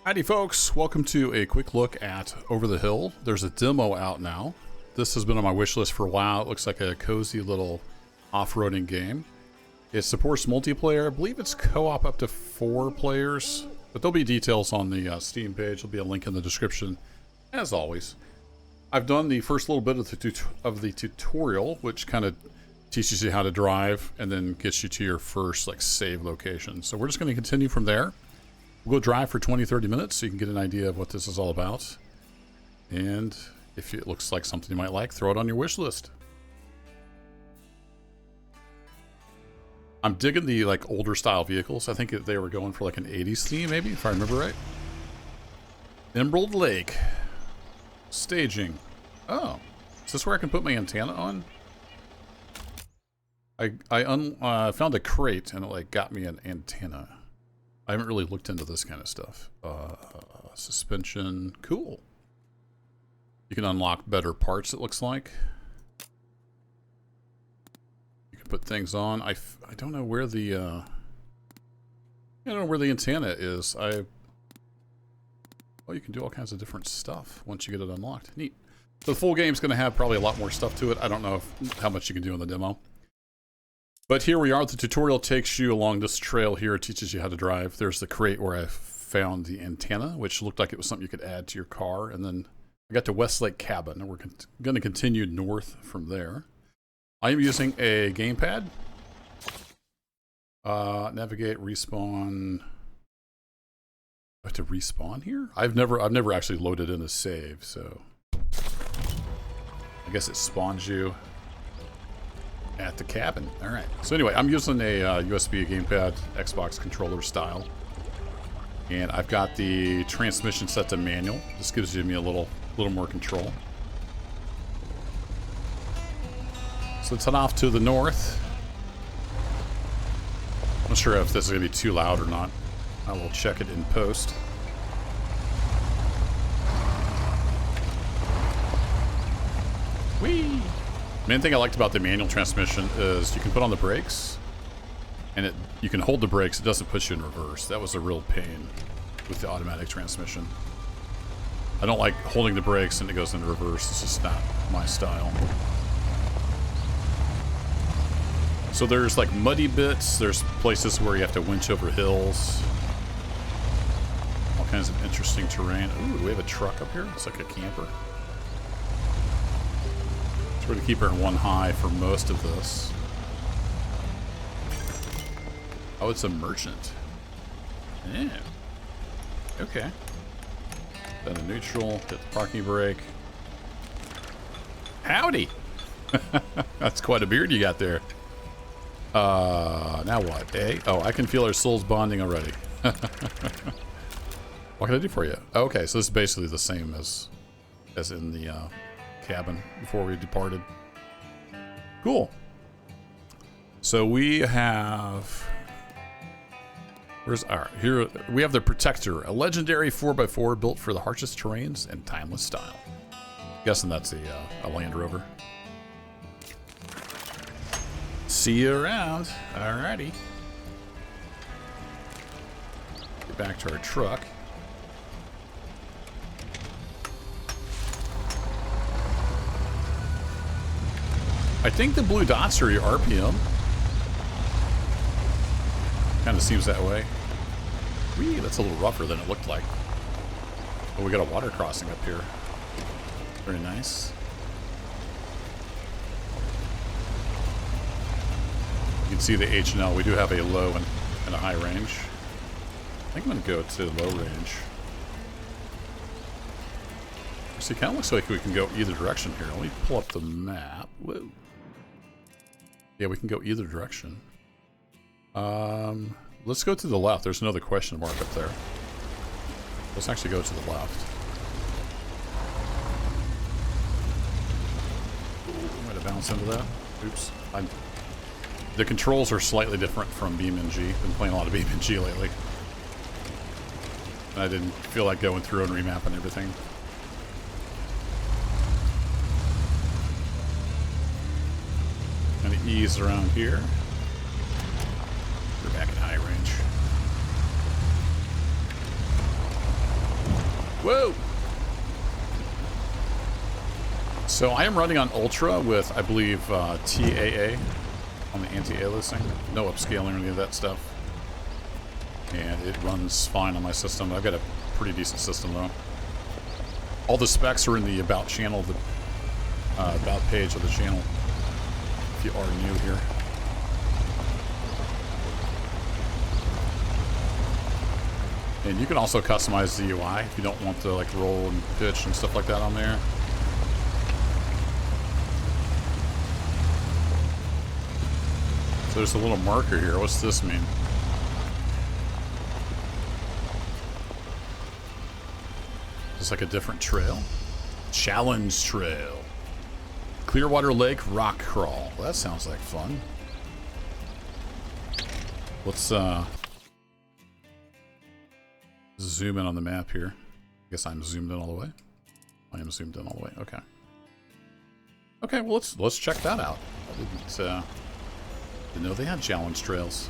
Howdy folks, welcome to a quick look at Over the Hill. There's a demo out now. This has been on my wish list for a while. It looks like a cozy little off-roading game. It supports multiplayer. I believe it's co-op up to 4 players, but there'll be details on the Steam page. There'll be a link in the description, as always. I've done the first little bit of the tutorial, which kind of teaches you how to drive and then gets you to your first save location. So we're just going to continue from there. We'll go drive for 20-30 minutes so you can get an idea of what this is all about. And if it looks like something you might like, throw it on your wish list. I'm digging the older style vehicles. I think they were going for an 80s theme, maybe, if I remember right. Emerald Lake. Staging. Oh, is this where I can put my antenna on? I found a crate and it got me an antenna. I haven't really looked into this kind of stuff. Suspension, cool. You can unlock better parts, it looks like. You can put things on. I don't know where the I don't know where the antenna is. Well, you can do all kinds of different stuff once you get it unlocked. Neat. So the full game's going to have probably a lot more stuff to it. I don't know how much you can do in the demo. But here we are. The tutorial takes you along this trail here. It teaches you how to drive. There's the crate where I found the antenna, which looked like it was something you could add to your car. And then I got to Westlake Cabin, and we're going to continue north from there. I am using a gamepad. Navigate, respawn. Do I have to respawn here? I've never actually loaded in a save, so I guess it spawns you at the cabin. All right. So anyway, I'm using a USB gamepad, Xbox controller style, and I've got the transmission set to manual. This gives me a little more control. So let's head off to the north. I'm not sure if this is going to be too loud or not. I will check it in post. Whee! Main thing I liked about the manual transmission is you can put on the brakes, and you can hold the brakes. It doesn't put you in reverse. That was a real pain with the automatic transmission. I don't like holding the brakes and it goes into reverse. This is not my style. So there's muddy bits. There's places where you have to winch over hills. All kinds of interesting terrain. Ooh, we have a truck up here. It's like a camper. Try to keep her in one high for most of this. Oh, it's a merchant. Yeah. Okay. Then a neutral. Hit the parking brake. Howdy! That's quite a beard you got there. Now what, eh? Oh, I can feel our souls bonding already. What can I do for you? Okay, so this is basically the same as in the cabin before we departed. Cool. So we have... here we have the Protector, a legendary 4x4 built for the harshest terrains and timeless style. Guessing that's a Land Rover. See you around. Alrighty. Get back to our truck. I think the blue dots are your RPM. Kind of seems that way. Whee, that's a little rougher than it looked like. Oh, we got a water crossing up here. Very nice. You can see the H and L. We do have a low and a high range. I think I'm going to go to low range. See, it kind of looks like we can go either direction here. Let me pull up the map. Whoa. Yeah, we can go either direction. Let's go to the left. There's another question mark up there. Let's actually go to the left. Ooh, might have bounced into that. Oops. The controls are slightly different from BeamNG. Been playing a lot of BeamNG lately. And I didn't feel like going through and remapping everything. Kind of ease around here. We're back in high range. Whoa! So I am running on Ultra with, I believe, TAA on the anti-aliasing. No upscaling or any of that stuff. And it runs fine on my system. I've got a pretty decent system, though. All the specs are in the About channel, the About page of the channel, if you are new here. And you can also customize the UI if you don't want to like roll and pitch and stuff like that on there. So there's a little marker here. What's this mean? Is this like a different trail? Challenge Trail. Clearwater Lake Rock Crawl. Well, that sounds like fun. Let's zoom in on the map here. I guess I'm zoomed in all the way. I am zoomed in all the way. Okay. Okay, well let's check that out. I didn't know they had challenge trails.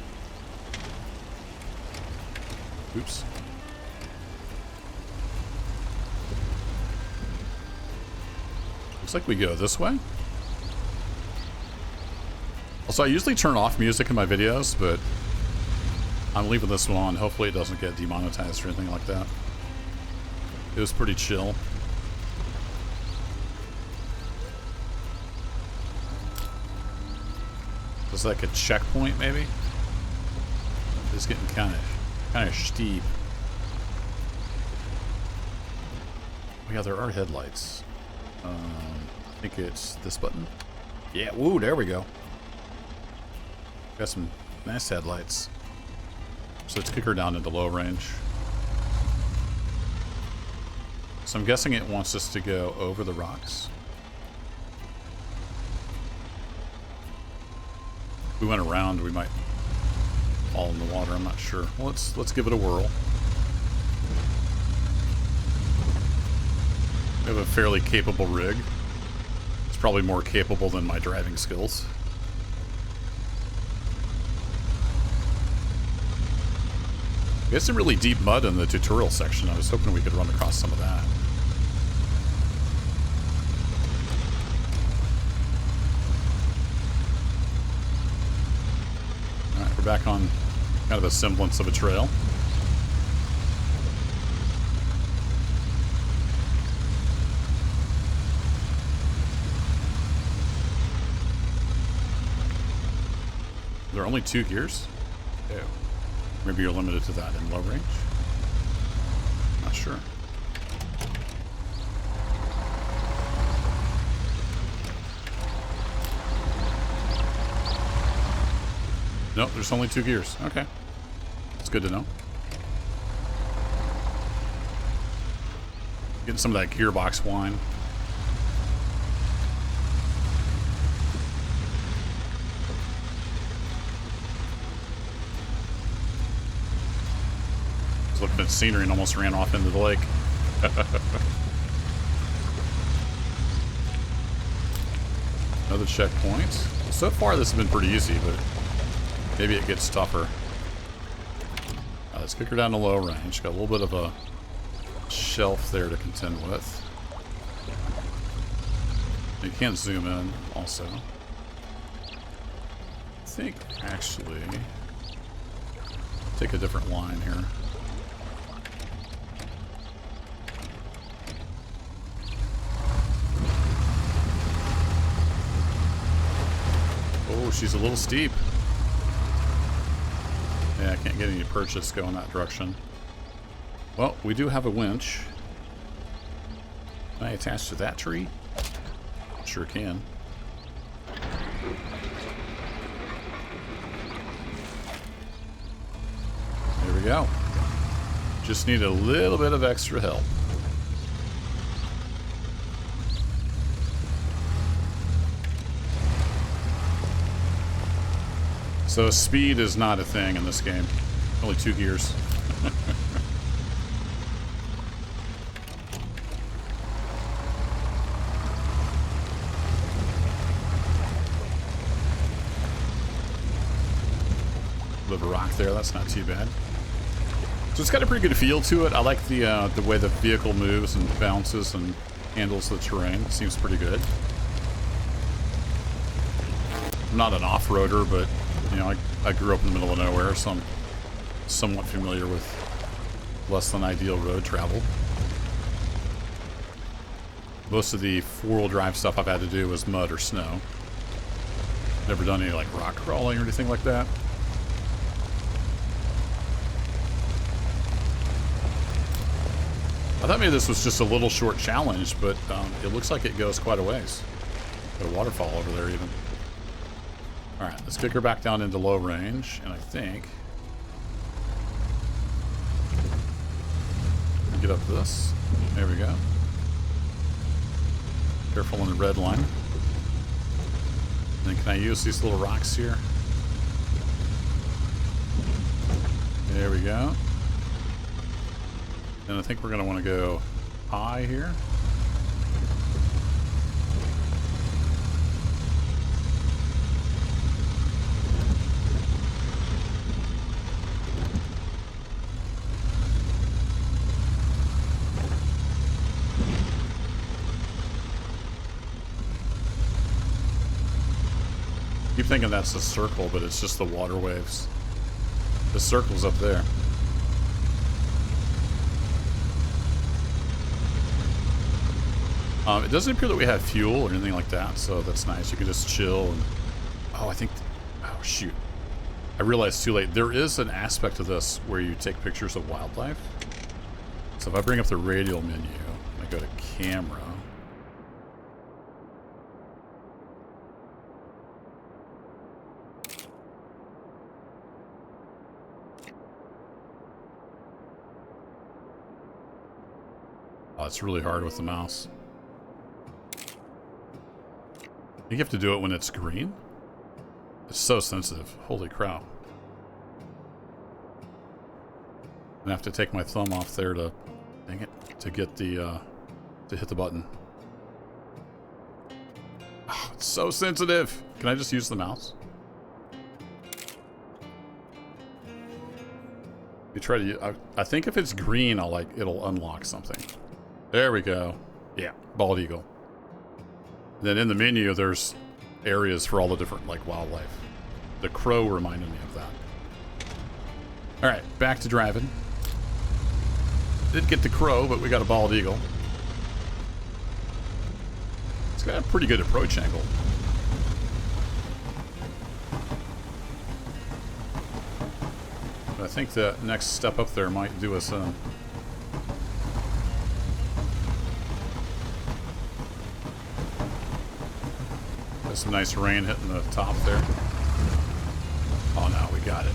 Oops. Looks like we go this way. Also, I usually turn off music in my videos, but I'm leaving this one on. Hopefully it doesn't get demonetized or anything like that. It was pretty chill. It's like a checkpoint, maybe? It's getting kind of steep. Oh yeah, there are headlights. I think it's this button. Yeah, woo, there we go. Got some nice headlights. So let's kick her down into low range. So I'm guessing it wants us to go over the rocks. If we went around, we might fall in the water. I'm not sure. Well, let's give it a whirl. We have a fairly capable rig. It's probably more capable than my driving skills. We had some really deep mud in the tutorial section. I was hoping we could run across some of that. Alright, we're back on kind of a semblance of a trail. There are only 2 gears? Ew. Maybe you're limited to that in low range? Not sure. Nope, there's only 2 gears. Okay. It's good to know. Getting some of that gearbox wine. Looking at scenery and almost ran off into the lake. Another checkpoint. So far this has been pretty easy, but maybe it gets tougher. Let's kick her down to low range. Got a little bit of a shelf there to contend with. You can't zoom in also. I think actually take a different line here. Oh, she's a little steep. Yeah, I can't get any purchase going that direction. Well, we do have a winch. Can I attach to that tree? Sure can. There we go. Just need a little bit of extra help. So speed is not a thing in this game. Only 2 gears. Bit of a rock there, that's not too bad. So it's got a pretty good feel to it. I like the way the vehicle moves and bounces and handles the terrain. Seems pretty good. I'm not an off-roader, but you know, I grew up in the middle of nowhere, so I'm somewhat familiar with less than ideal road travel. Most of the four-wheel drive stuff I've had to do was mud or snow. Never done any like rock crawling or anything like that. I thought maybe this was just a little short challenge, but it looks like it goes quite a ways. Got a waterfall over there even. Alright, let's kick her back down into low range, and I think... get up this. There we go. Careful on the red line. And then can I use these little rocks here? There we go. And I think we're going to want to go high here. Keep thinking that's a circle, but it's just the water waves. The circle's up there. It doesn't appear that we have fuel or anything like that, so that's nice. You can just chill and... oh, I think... oh, shoot. I realized too late. There is an aspect of this where you take pictures of wildlife. So if I bring up the radial menu, I go to camera... oh, it's really hard with the mouse. You have to do it when it's green? It's so sensitive. Holy crap. I have to take my thumb off there to... dang it. To get the... to hit the button. Oh, it's so sensitive! Can I just use the mouse? You try to... I think if it's green, it'll unlock something. There we go. Yeah, bald eagle. And then in the menu, there's areas for all the different, like, wildlife. The crow reminded me of that. Alright, back to driving. Did get the crow, but we got a bald eagle. It's got a pretty good approach angle. But I think the next step up there might do us in. Some nice rain hitting the top there. Oh no, we got it.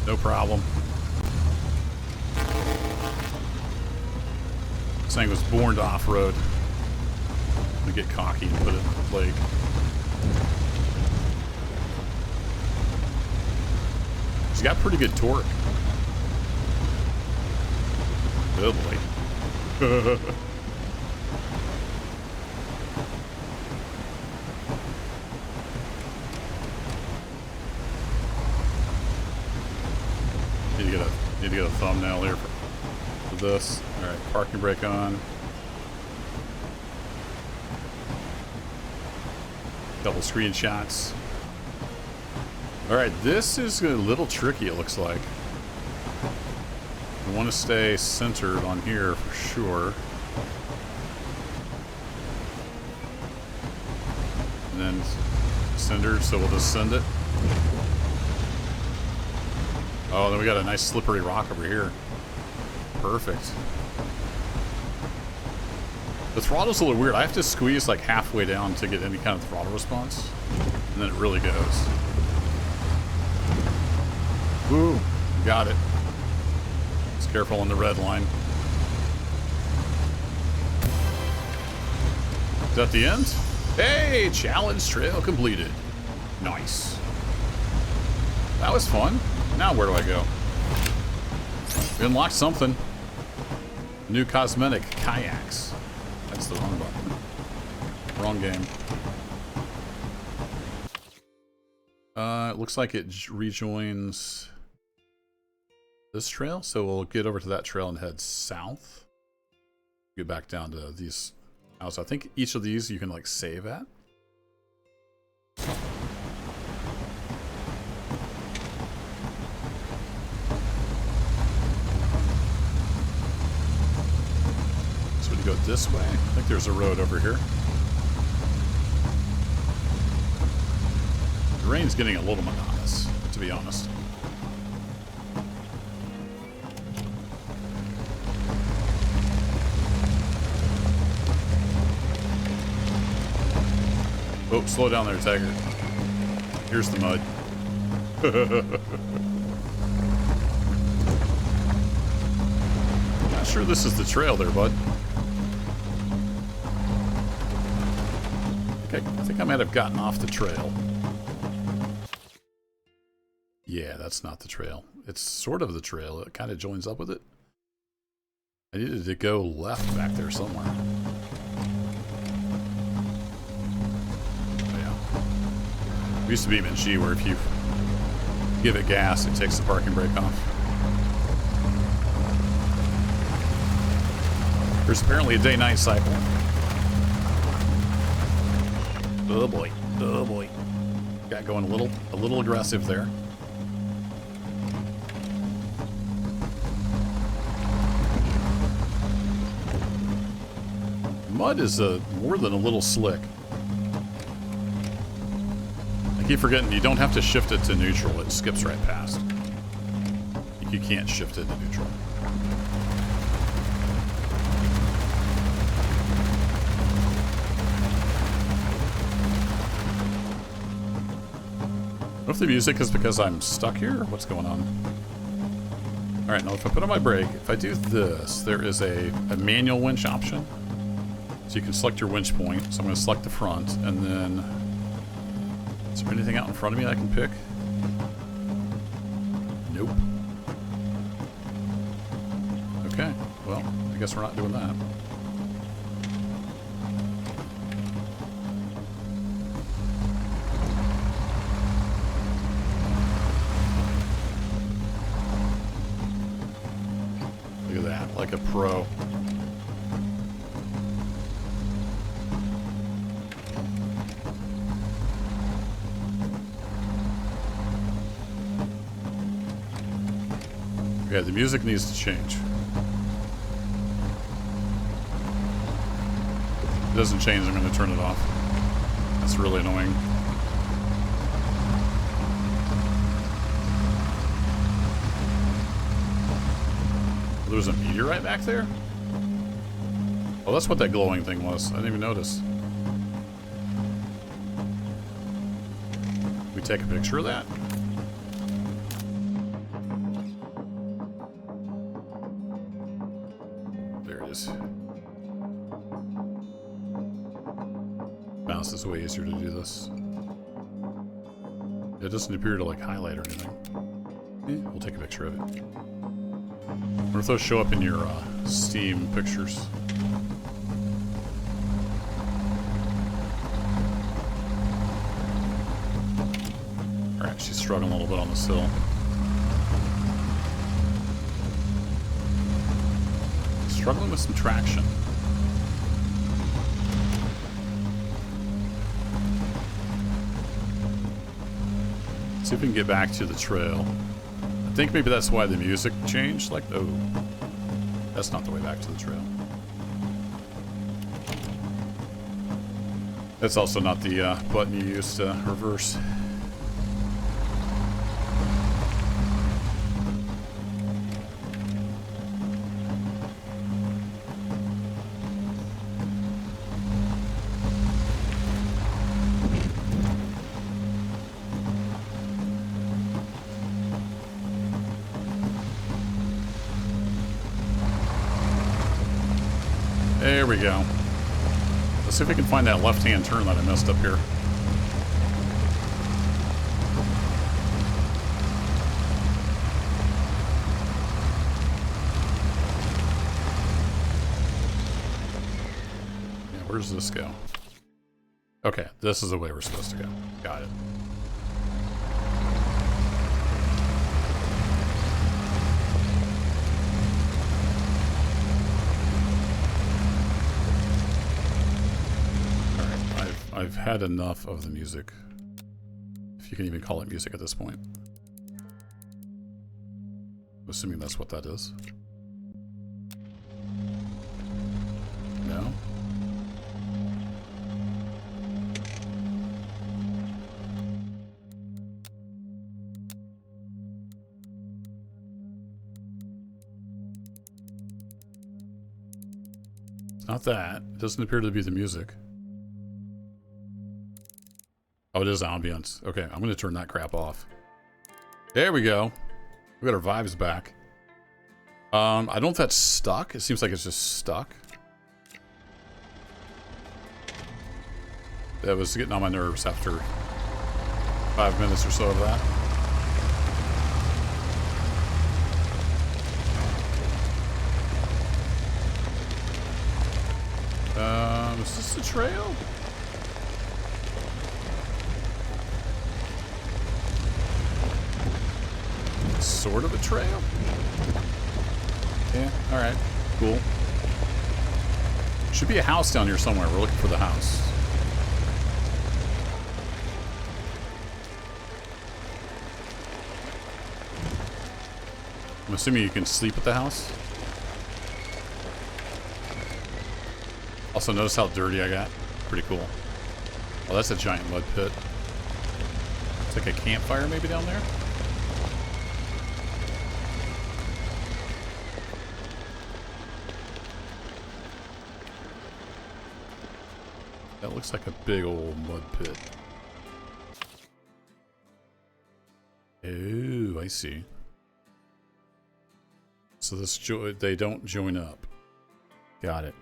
No problem. This thing was born to off-road. I'm gonna get cocky and put it in the lake. She's got pretty good torque. Oh boy. Need to get a thumbnail here for this. Alright, parking brake on. Couple screenshots. Alright, this is a little tricky, it looks like. We want to stay centered on here for sure. And then centered, so we'll just send it. Oh, then we got a nice slippery rock over here. Perfect. The throttle's a little weird. I have to squeeze like halfway down to get any kind of throttle response. And then it really goes. Woo! Got it. Just careful on the red line. Is that the end? Hey! Challenge trail completed. Nice. That was fun. Now where do I go? We unlocked something. New cosmetic, kayaks. That's the wrong button. Wrong game. It looks like it rejoins this trail. So we'll get over to that trail and head south. Get back down to these houses. I think each of these you can like save at. So we go this way. I think there's a road over here. The rain's getting a little monotonous, to be honest. Oh, slow down there, Tiger. Here's the mud. Not sure this is the trail there, bud. Okay, I think I might have gotten off the trail. Yeah, that's not the trail. It's sort of the trail. It kind of joins up with it. I needed to go left back there somewhere. Used to be in G where if you give it gas, it takes the parking brake off. There's apparently a day-night cycle. Oh boy, oh boy. Got going a little aggressive there. Mud is more than a little slick. I keep forgetting you don't have to shift it to neutral. It skips right past. You can't shift it to neutral. I don't know if the music is because I'm stuck here or what's going on. Alright, now if I put on my brake, if I do this, there is a manual winch option. So you can select your winch point. So I'm going to select the front and then... Is there anything out in front of me I can pick? Nope. Okay, well, I guess we're not doing that. Look at that, like a pro. Yeah, the music needs to change. If it doesn't change, I'm going to turn it off. That's really annoying. There's a meteorite back there? Oh, that's what that glowing thing was. I didn't even notice. We take a picture of that? Mouse is way easier to do this. It doesn't appear to like highlight or anything. We'll take a picture of it. I wonder if those show up in your Steam pictures. Alright, she's struggling a little bit on this hill. Struggling with some traction. See if we can get back to the trail. I think maybe that's why the music changed. Like, oh, that's not the way back to the trail. That's also not the button you use to reverse. There we go. Let's see if we can find that left-hand turn that I messed up here. Yeah, where does this go? Okay, this is the way we're supposed to go. Got it. I've had enough of the music. If you can even call it music at this point. I'm assuming that's what that is. No? It's not that. It doesn't appear to be the music. Oh, it is ambience. Okay, I'm going to turn that crap off. There we go. We got our vibes back. I don't know if that's stuck. It seems like it's just stuck. That was getting on my nerves after 5 minutes or so of that. Is this the trail? Sort of a trail? Yeah, alright. Cool. Should be a house down here somewhere. We're looking for the house. I'm assuming you can sleep at the house. Also, notice how dirty I got. Pretty cool. Oh, that's a giant mud pit. It's like a campfire maybe down there. That looks like a big old mud pit. Oh, I see. So this they don't join up. Got it.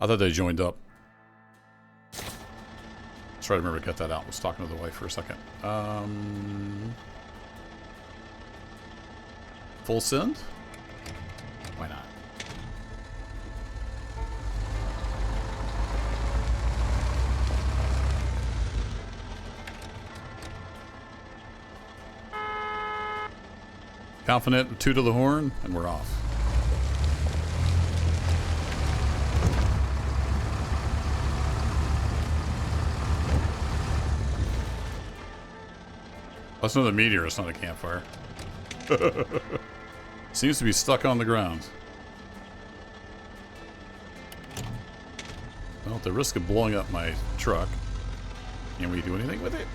I thought they joined up. Let's try to remember to cut that out. I was talking to the wife for a second. Full send? Why not? Confident, toot of the horn, and we're off. That's not a meteor, it's not a campfire. Seems to be stuck on the ground. Well, at the risk of blowing up my truck, can we do anything with it?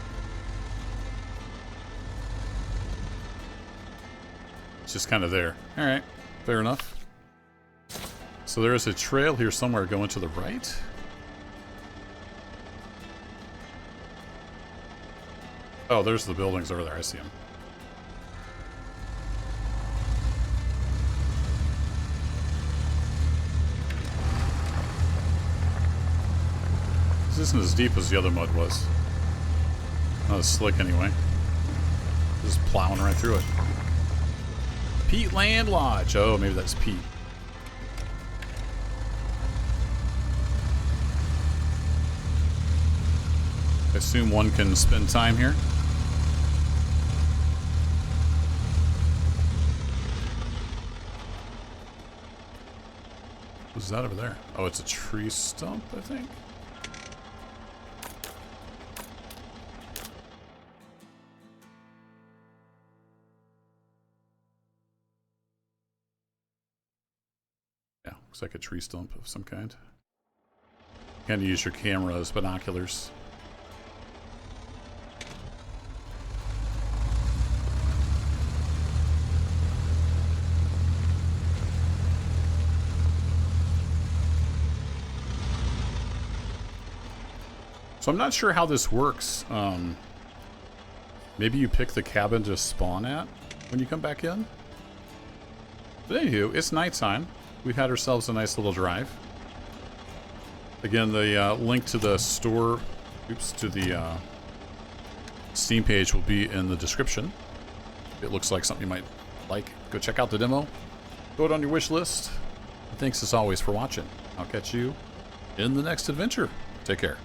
It's just kind of there. Alright, fair enough. So there is a trail here somewhere going to the right. Oh, there's the buildings over there. I see them. This isn't as deep as the other mud was. Not as slick anyway. Just plowing right through it. Pete Land Lodge. Oh, maybe that's Pete. I assume one can spend time here. What's that over there? Oh, it's a tree stump, I think. Yeah, looks like a tree stump of some kind. Kind of use your camera as binoculars. So I'm not sure how this works. Maybe you pick the cabin to spawn at when you come back in. But anywho, it's nighttime. We've had ourselves a nice little drive. Again, the link to the store, to the Steam page will be in the description. It looks like something you might like. Go check out the demo. Throw it on your wish list. And thanks as always for watching. I'll catch you in the next adventure. Take care.